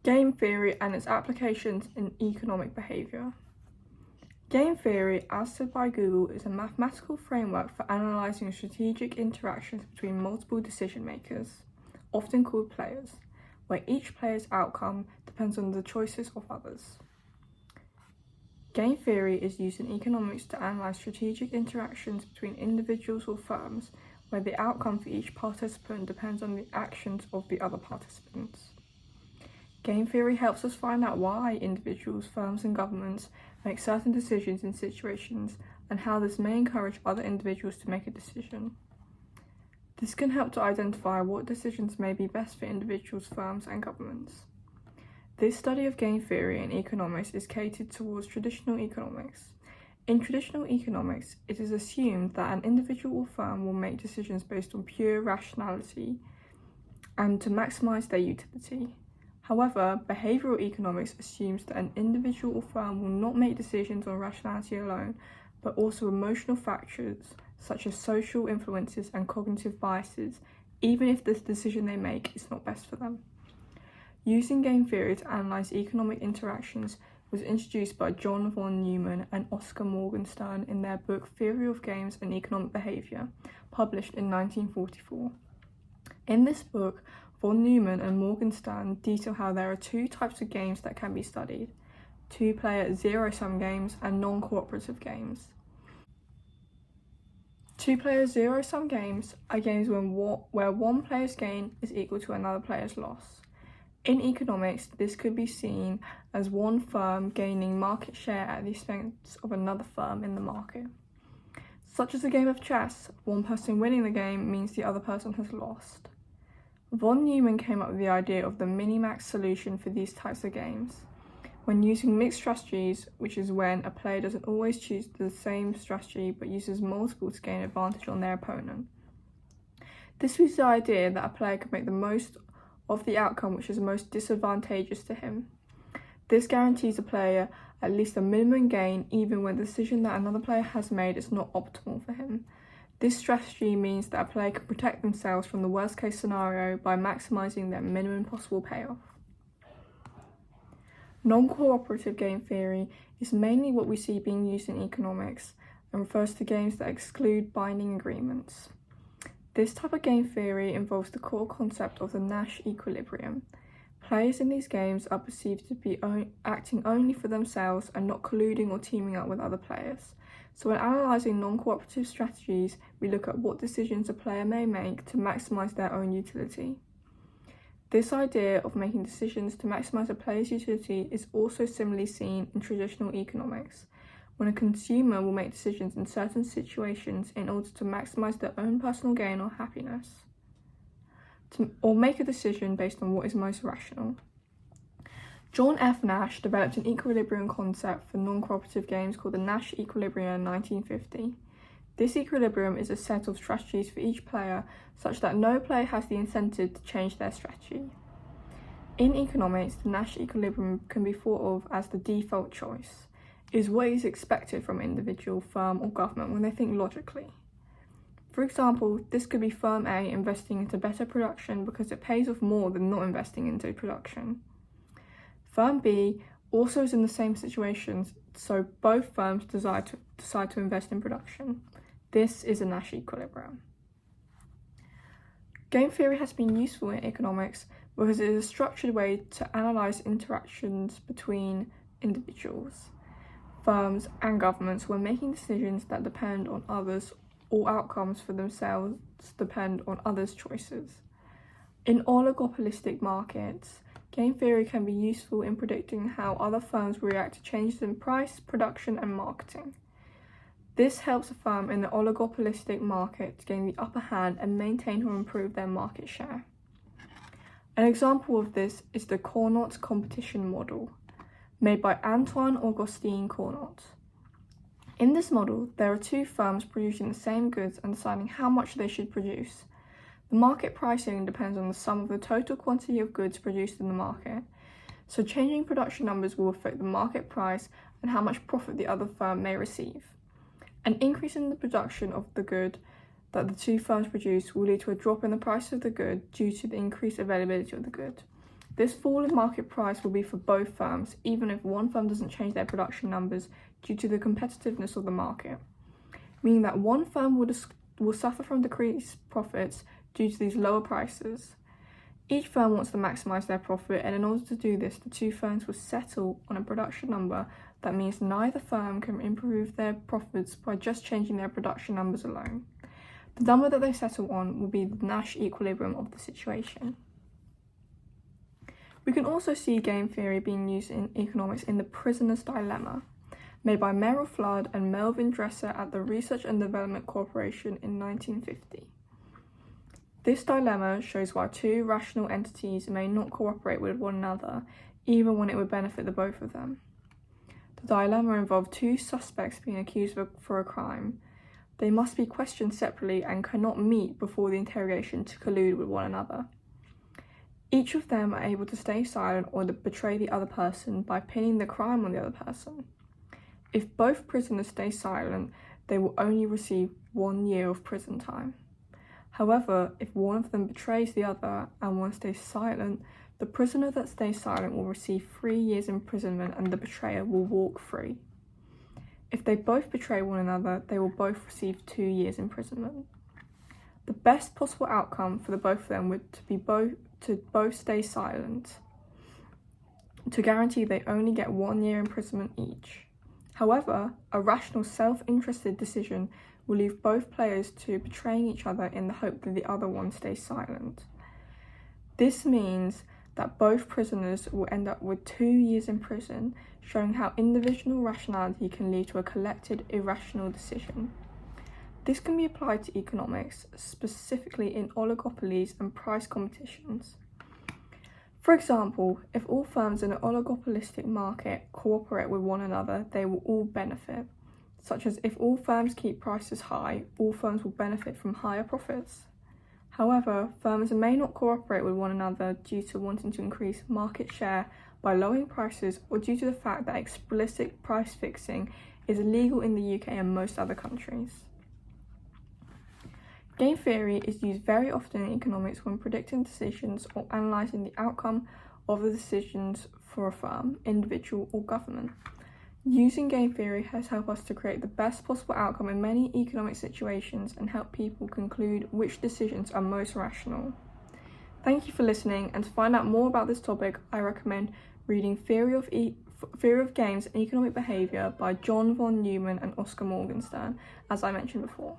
Game theory and its applications in economic behaviour. Game theory, as said by Google, is a mathematical framework for analysing strategic interactions between multiple decision makers, often called players, where each player's outcome depends on the choices of others. Game theory is used in economics to analyse strategic interactions between individuals or firms, where the outcome for each participant depends on the actions of the other participants. Game theory helps us find out why individuals, firms and governments make certain decisions in situations and how this may encourage other individuals to make a decision. This can help to identify what decisions may be best for individuals, firms and governments. This study of game theory in economics is catered towards traditional economics. In traditional economics, it is assumed that an individual or firm will make decisions based on pure rationality and to maximise their utility. However, behavioural economics assumes that an individual or firm will not make decisions on rationality alone, but also emotional factors such as social influences and cognitive biases, even if the decision they make is not best for them. Using game theory to analyse economic interactions was introduced by John von Neumann and Oscar Morgenstern in their book Theory of Games and Economic Behaviour, published in 1944. In this book, von Neumann and Morgenstern detail how there are two types of games that can be studied: two-player zero-sum games and non-cooperative games. Two-player zero-sum games are games where one player's gain is equal to another player's loss. In economics, this could be seen as one firm gaining market share at the expense of another firm in the market. Such as a game of chess, one person winning the game means the other person has lost. Von Neumann came up with the idea of the minimax solution for these types of games. When using mixed strategies, which is when a player doesn't always choose the same strategy but uses multiple to gain advantage on their opponent. This was the idea that a player could make the most of the outcome which is most disadvantageous to him. This guarantees a player at least a minimum gain even when the decision that another player has made is not optimal for him. This strategy means that a player can protect themselves from the worst case scenario by maximising their minimum possible payoff. Non-cooperative game theory is mainly what we see being used in economics and refers to games that exclude binding agreements. This type of game theory involves the core concept of the Nash equilibrium. Players in these games are perceived to be acting only for themselves and not colluding or teaming up with other players. So when analysing non-cooperative strategies, we look at what decisions a player may make to maximise their own utility. This idea of making decisions to maximise a player's utility is also similarly seen in traditional economics, when a consumer will make decisions in certain situations in order to maximise their own personal gain or happiness, or make a decision based on what is most rational. John F. Nash developed an equilibrium concept for non-cooperative games called the Nash equilibrium in 1950. This equilibrium is a set of strategies for each player such that no player has the incentive to change their strategy. In economics, the Nash equilibrium can be thought of as the default choice. It is what is expected from an individual, firm or government when they think logically. For example, this could be firm A investing into better production because it pays off more than not investing into production. Firm B also is in the same situation, so both firms decide to invest in production. This is a Nash equilibrium. Game theory has been useful in economics because it is a structured way to analyse interactions between individuals, firms and governments when making decisions that depend on others or outcomes for themselves depend on others' choices. In oligopolistic markets, game theory can be useful in predicting how other firms react to changes in price, production and marketing. This helps a firm in the oligopolistic market to gain the upper hand and maintain or improve their market share. An example of this is the Cournot competition model, made by Antoine Augustin Cournot. In this model, there are two firms producing the same goods and deciding how much they should produce. The market pricing depends on the sum of the total quantity of goods produced in the market, so changing production numbers will affect the market price and how much profit the other firm may receive. An increase in the production of the good that the two firms produce will lead to a drop in the price of the good due to the increased availability of the good. This fall in market price will be for both firms, even if one firm doesn't change their production numbers due to the competitiveness of the market, meaning that one firm will suffer from decreased profits due to these lower prices. Each firm wants to maximise their profit, and in order to do this, the two firms will settle on a production number that means neither firm can improve their profits by just changing their production numbers alone. The number that they settle on will be the Nash equilibrium of the situation. We can also see game theory being used in economics in The Prisoner's Dilemma, made by Merrill Flood and Melvin Dresser at the Research and Development Corporation in 1950. This dilemma shows why two rational entities may not cooperate with one another, even when it would benefit the both of them. The dilemma involved two suspects being accused for a crime. They must be questioned separately and cannot meet before the interrogation to collude with one another. Each of them are able to stay silent or to betray the other person by pinning the crime on the other person. If both prisoners stay silent, they will only receive 1 year of prison time. However, if one of them betrays the other and one stays silent, the prisoner that stays silent will receive 3 years imprisonment and the betrayer will walk free. If they both betray one another, they will both receive 2 years imprisonment. The best possible outcome for the both of them would be to both stay silent, to guarantee they only get 1 year imprisonment each. However, a rational self-interested decision will leave both players to betraying each other in the hope that the other one stays silent. This means that both prisoners will end up with 2 years in prison, showing how individual rationality can lead to a collective irrational decision. This can be applied to economics, specifically in oligopolies and price competitions. For example, if all firms in an oligopolistic market cooperate with one another, they will all benefit, such as if all firms keep prices high, all firms will benefit from higher profits. However, firms may not cooperate with one another due to wanting to increase market share by lowering prices or due to the fact that explicit price fixing is illegal in the UK and most other countries. Game theory is used very often in economics when predicting decisions or analysing the outcome of the decisions for a firm, individual or government. Using game theory has helped us to create the best possible outcome in many economic situations and help people conclude which decisions are most rational. Thank you for listening, and to find out more about this topic, I recommend reading Theory of Games and Economic Behaviour by John von Neumann and Oscar Morgenstern, as I mentioned before.